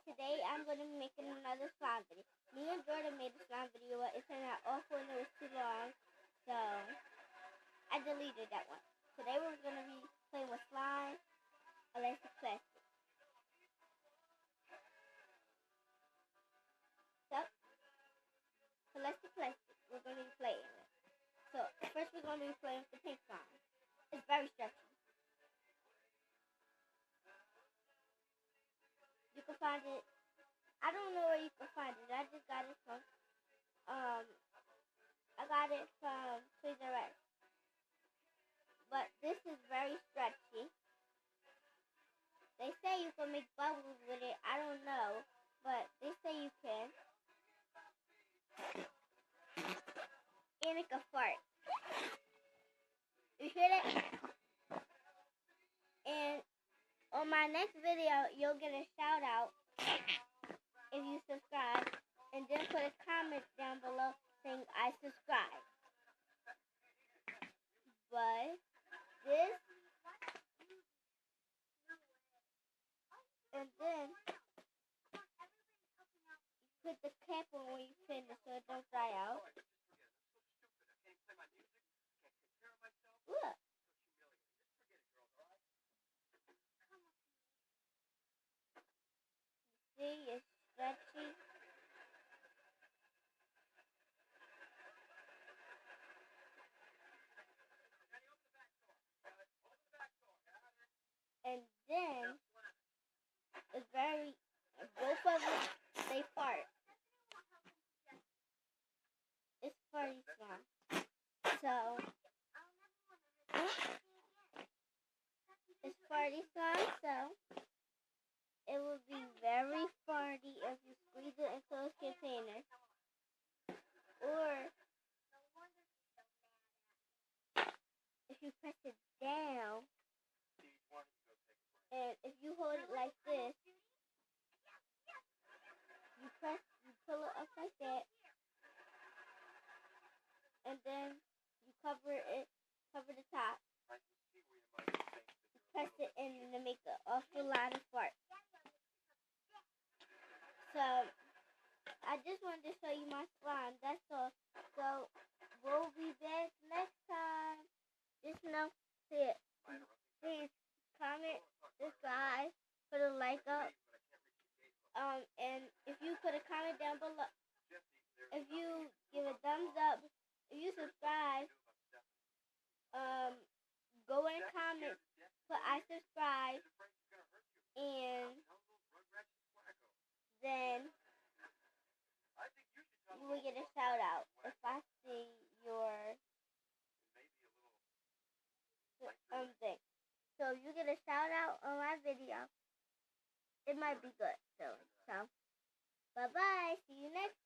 today I'm going to be making another slime video. Me and Jordan made a slime video, but it turned out awful and it was too long, so I deleted that one. Today we're going to be playing with slime, elastic plastic. So, elastic plastic, we're going to be playing with. So, first we're going to be playing with the pink slime. It's very stretchy. You can find it, I don't know where you can find it. I just got it from, Toys R Us. But this is very stretchy. They say you can make bubbles with it. I don't know, but they say you can. And it can fart. You hear that? And on my next video, you'll get a shout out if you subscribe. And then put a comment down below saying I subscribe. But this, and then you put the cap on when you finish so it don't dry out. Look. You see, it's stretchy. And then it's very, both of them, they fart. It's farty slime. So, it's farty slime, so it will be very farty if you squeeze it into a container. Or if you press it down, and if you hold it like this, you pull it up like that, and then you cover the top. You press it in to make an awful lot of fart. So, I just wanted to show you my slime, that's all. So, we'll be back next time. Just know, please comment, subscribe, put a like up. And if you put a comment down below, if you give a thumbs up, if you subscribe, go in the comments, put I subscribe, and then you will get a shout out if I see your thing. So if you get a shout out on my video, it might be good. So bye bye. See you next time.